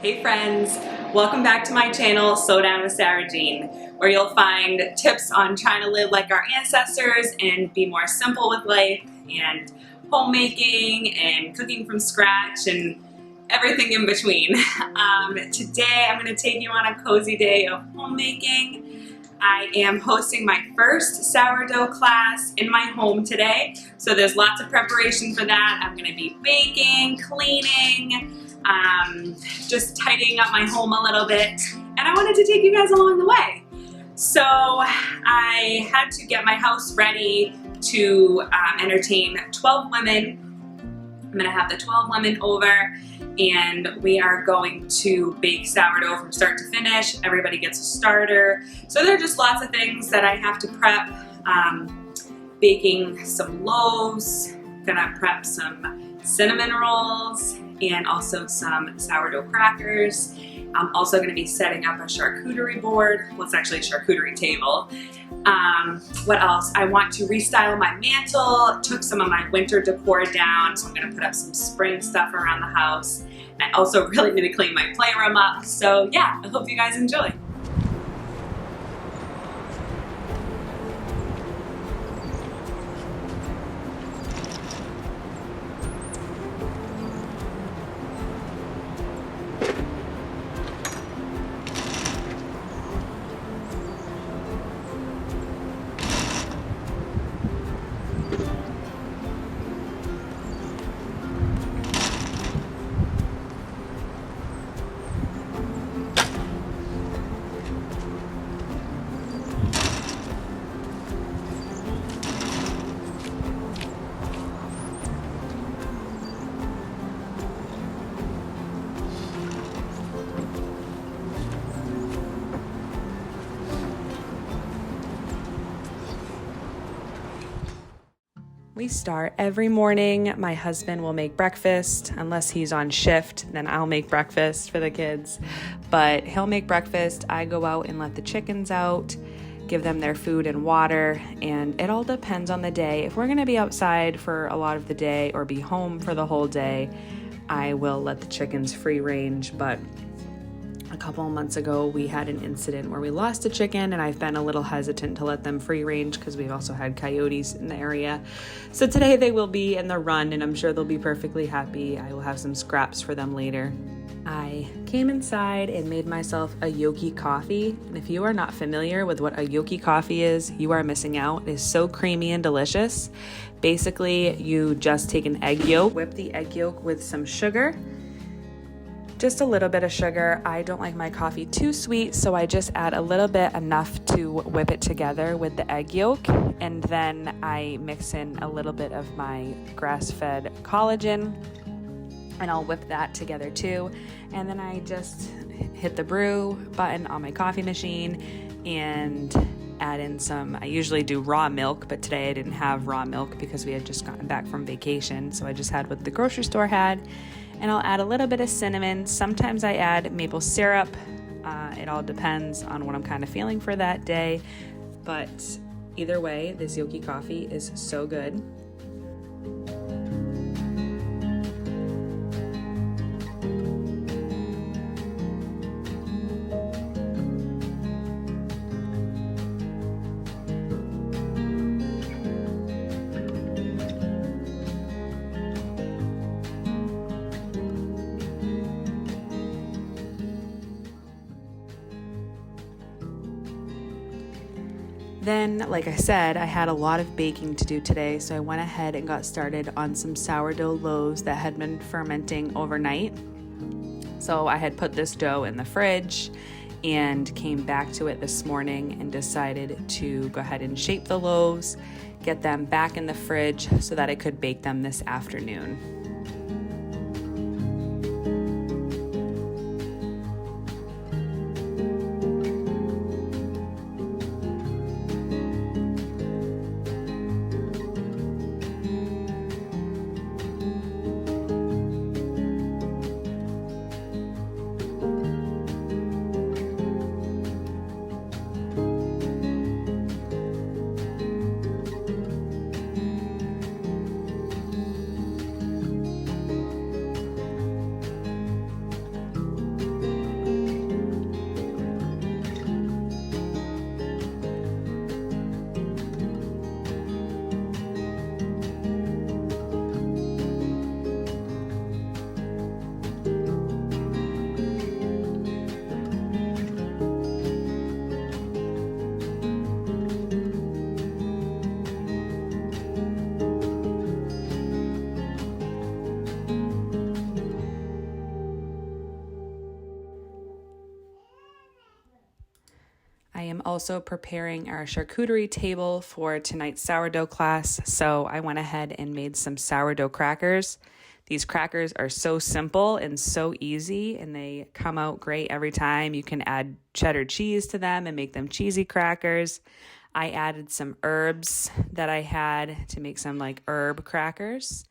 Hey friends, welcome back to my channel, Sourdough with Sarah Jean, where you'll find tips on trying to live like our ancestors and be more simple with life and homemaking and cooking from scratch and everything in between. Today I'm going to take you on a cozy day of homemaking. I am hosting my first sourdough class in my home today, so there's lots of preparation for that. I'm going to be baking, cleaning, just tidying up my home a little bit, and I wanted to take you guys along the way. So I had to get my house ready to entertain 12 women. I'm going to have the 12 women over, and we are going to bake sourdough from start to finish. Everybody gets a starter. So there are just lots of things that I have to prep. Baking some loaves, gonna prep some cinnamon rolls, and also some sourdough crackers. I'm also going to be setting up a charcuterie board. Well, it's actually a charcuterie table. What else? I want to restyle my mantle. Took some of my winter decor down, so I'm going to put up some spring stuff around the house. And I also really need to clean my playroom up. So yeah, I hope you guys enjoy. We start every morning. My husband will make breakfast. Unless he's on shift, then I'll make breakfast for the kids. But he'll make breakfast. I go out and let the chickens out, give them their food and water, and it all depends on the day. If we're going to be outside for a lot of the day or be home for the whole day, I will let the chickens free range. But a couple of months ago, we had an incident where we lost a chicken, and I've been a little hesitant to let them free range because we've also had coyotes in the area. So today they will be in the run, and I'm sure they'll be perfectly happy. I will have some scraps for them later. I came inside and made myself a yoki coffee. And if you are not familiar with what a yoki coffee is, you are missing out. It is so creamy and delicious. Basically, you just take an egg yolk, whip the egg yolk with some sugar, just a little bit of sugar. I don't like my coffee too sweet, so I just add a little bit, enough to whip it together with the egg yolk, and then I mix in a little bit of my grass-fed collagen, and I'll whip that together too. And then I just hit the brew button on my coffee machine and add in some, I usually do raw milk, but today I didn't have raw milk because we had just gotten back from vacation, so I just had what the grocery store had. And I'll add a little bit of cinnamon. Sometimes I add maple syrup. It all depends on what I'm kind of feeling for that day. But either way, this yoki coffee is so good. Then, like I said, I had a lot of baking to do today, so I went ahead and got started on some sourdough loaves that had been fermenting overnight. So I had put this dough in the fridge and came back to it this morning and decided to go ahead and shape the loaves, get them back in the fridge so that I could bake them this afternoon. I am also preparing our charcuterie table for tonight's sourdough class, so I went ahead and made some sourdough crackers. These crackers are so simple and so easy, and they come out great every time. You can add cheddar cheese to them and make them cheesy crackers. I added some herbs that I had to make some like herb crackers.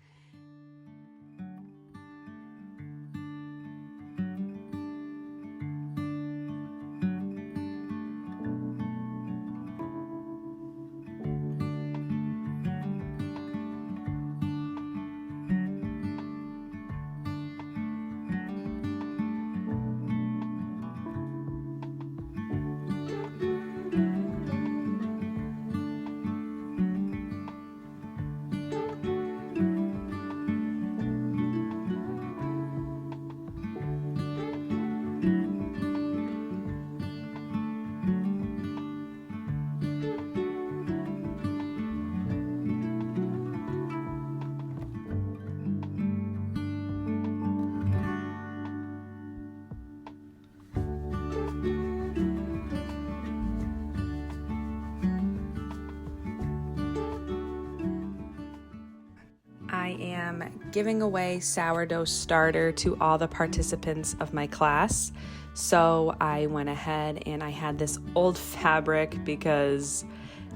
I am giving away sourdough starter to all the participants of my class. So I went ahead and I had this old fabric because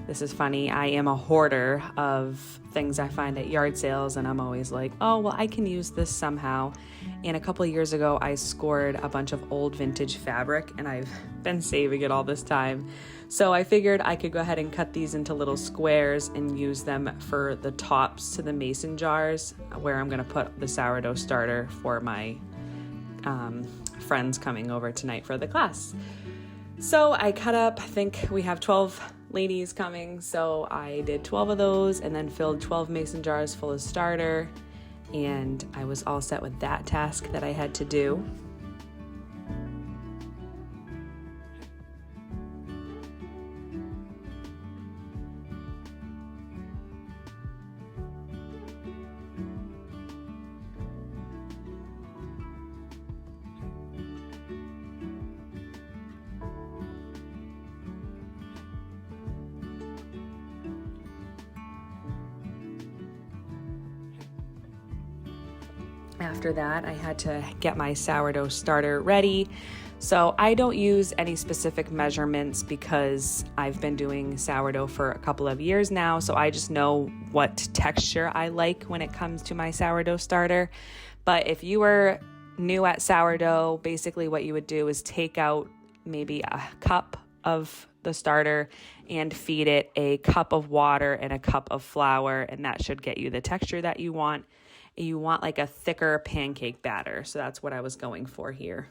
this is funny. I am a hoarder of things I find at yard sales, and I'm always like, oh, well, I can use this somehow. And a couple of years ago, I scored a bunch of old vintage fabric, and I've been saving it all this time. So I figured I could go ahead and cut these into little squares and use them for the tops to the mason jars where I'm going to put the sourdough starter for my friends coming over tonight for the class. So I cut up, I think we have 12 ladies coming, so I did 12 of those and then filled 12 mason jars full of starter, and I was all set with that task that I had to do. After that, I had to get my sourdough starter ready. So I don't use any specific measurements because I've been doing sourdough for a couple of years now. So I just know what texture I like when it comes to my sourdough starter. But if you were new at sourdough, basically what you would do is take out maybe a cup of the starter and feed it a cup of water and a cup of flour, and that should get you the texture that you want. You want like a thicker pancake batter, so that's what I was going for here.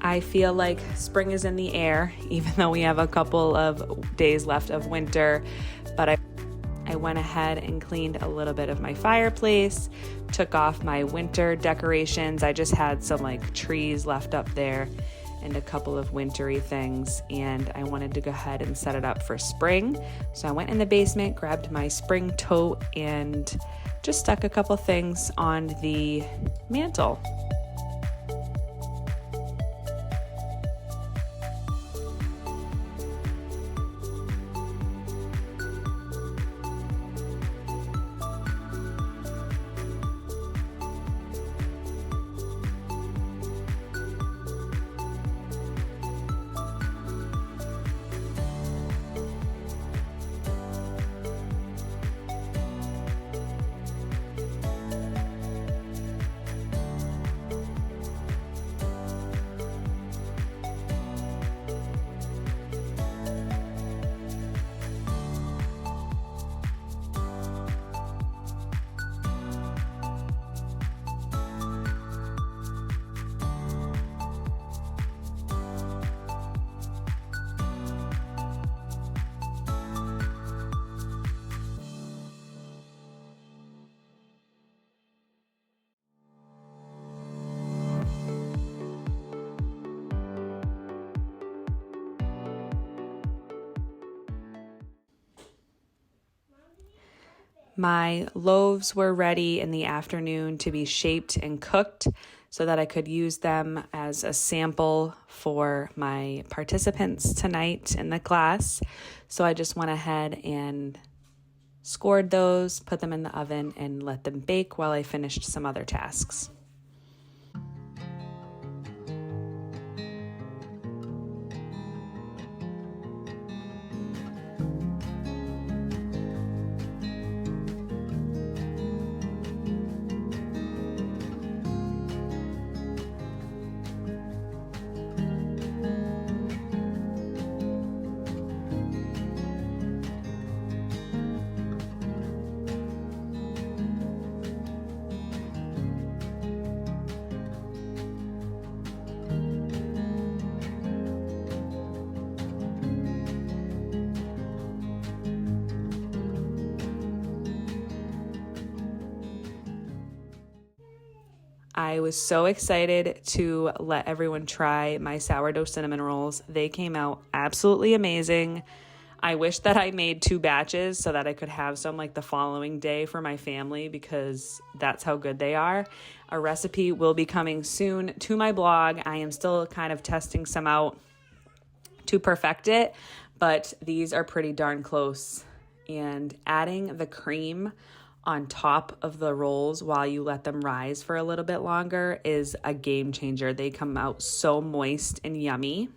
I feel like spring is in the air, even though we have a couple of days left of winter. But I went ahead and cleaned a little bit of my fireplace, took off my winter decorations. I just had some like trees left up there and a couple of wintry things, and I wanted to go ahead and set it up for spring. So I went in the basement, grabbed my spring tote, and just stuck a couple things on the mantle. My loaves were ready in the afternoon to be shaped and cooked so that I could use them as a sample for my participants tonight in the class. So I just went ahead and scored those, put them in the oven, and let them bake while I finished some other tasks. I was so excited to let everyone try my sourdough cinnamon rolls. They came out absolutely amazing. I wish that I made 2 batches so that I could have some like the following day for my family because that's how good they are. A recipe will be coming soon to my blog. I am still kind of testing some out to perfect it, but these are pretty darn close. And adding the cream on top of the rolls while you let them rise for a little bit longer is a game changer. They come out so moist and yummy.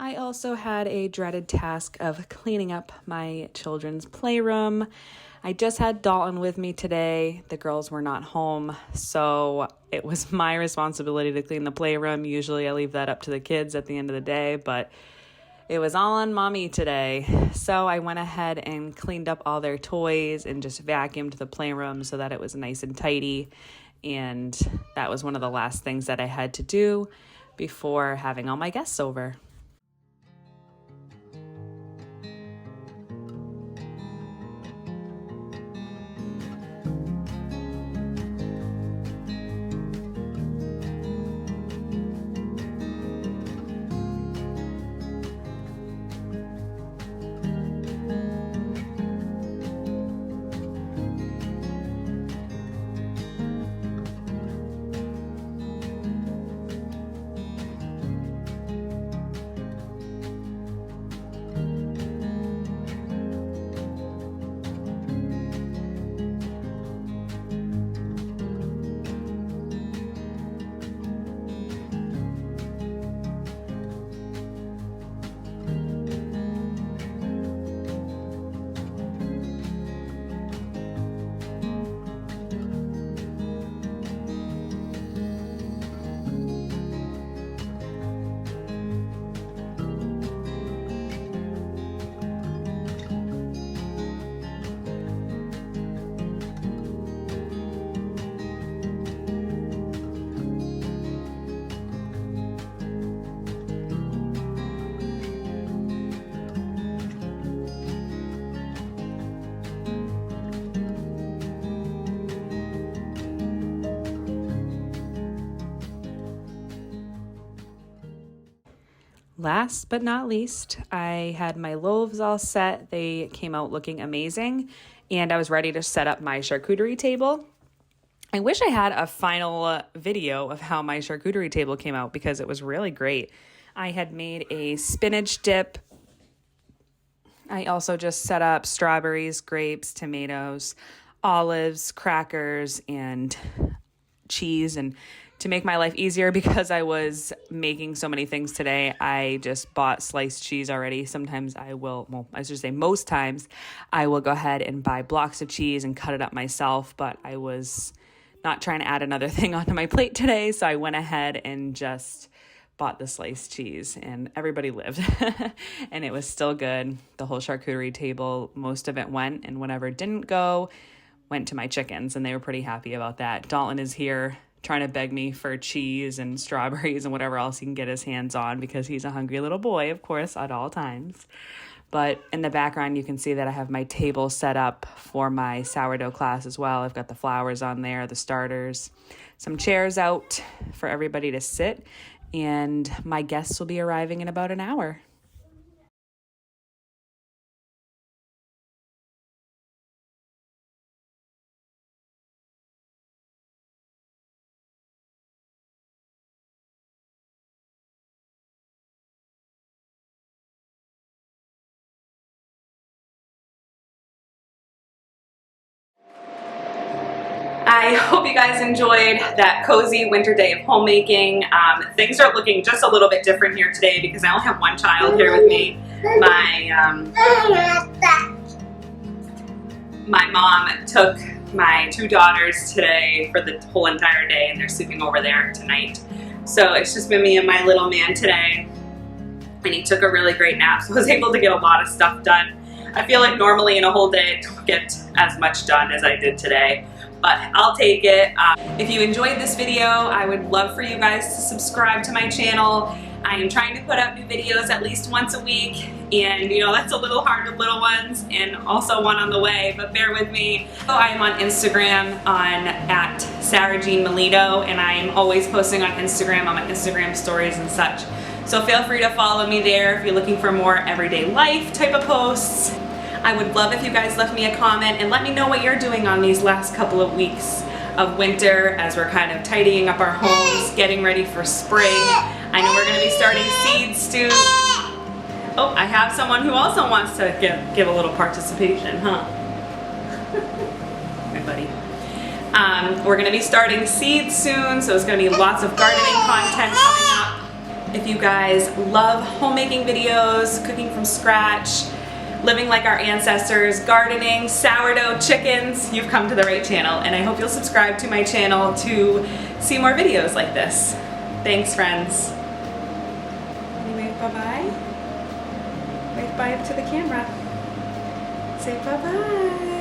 I also had a dreaded task of cleaning up my children's playroom. I just had Dalton with me today. The girls were not home, so it was my responsibility to clean the playroom. Usually I leave that up to the kids at the end of the day, but it was all on mommy today. So I went ahead and cleaned up all their toys and just vacuumed the playroom so that it was nice and tidy. And that was one of the last things that I had to do before having all my guests over. last but not least, I had my loaves all set. They came out looking amazing, and I was ready to set up my charcuterie table. I wish I had a final video of how my charcuterie table came out because it was really great. I had made a spinach dip. I also just set up strawberries, grapes, tomatoes, olives, crackers, and cheese. And to make my life easier, because I was making so many things today, I just bought sliced cheese already. Sometimes I will, well, I should say most times, I will go ahead and buy blocks of cheese and cut it up myself, but I was not trying to add another thing onto my plate today, so I went ahead and just bought the sliced cheese, and everybody lived. And it was still good. The whole charcuterie table, most of it went, and whatever didn't go went to my chickens, and they were pretty happy about that. Dalton is here trying to beg me for cheese and strawberries and whatever else he can get his hands on because he's a hungry little boy, of course, at all times. But in the background, you can see that I have my table set up for my sourdough class as well. I've got the flowers on there, the starters, some chairs out for everybody to sit, and my guests will be arriving in about an hour. I hope you guys enjoyed that cozy winter day of homemaking. Things are looking just a little bit different here today because I only have one child here with me. My mom took my two daughters today for the whole entire day, and they're sleeping over there tonight. So it's just been me and my little man today, and he took a really great nap, so I was able to get a lot of stuff done. I feel like normally in a whole day I don't get as much done as I did today, but I'll take it. If you enjoyed this video, I would love for you guys to subscribe to my channel. I am trying to put up new videos at least once a week, and you know that's a little hard with little ones, and also one on the way, but bear with me. So I am on Instagram at Sarah Jean Melito, and I am always posting on Instagram on my Instagram stories and such. So feel free to follow me there if you're looking for more everyday life type of posts. I would love if you guys left me a comment and let me know what you're doing on these last couple of weeks of winter as we're kind of tidying up our homes, getting ready for spring. I know we're going to be starting seeds soon. Oh, I have someone who also wants to give a little participation, huh? My buddy. We're going to be starting seeds soon, so it's going to be lots of gardening content coming up. If you guys love homemaking videos, cooking from scratch, living like our ancestors, gardening, sourdough, chickens, you've come to the right channel, and I hope you'll subscribe to my channel to see more videos like this. Thanks, friends. Can you wave bye-bye? Wave bye up to the camera. Say bye-bye.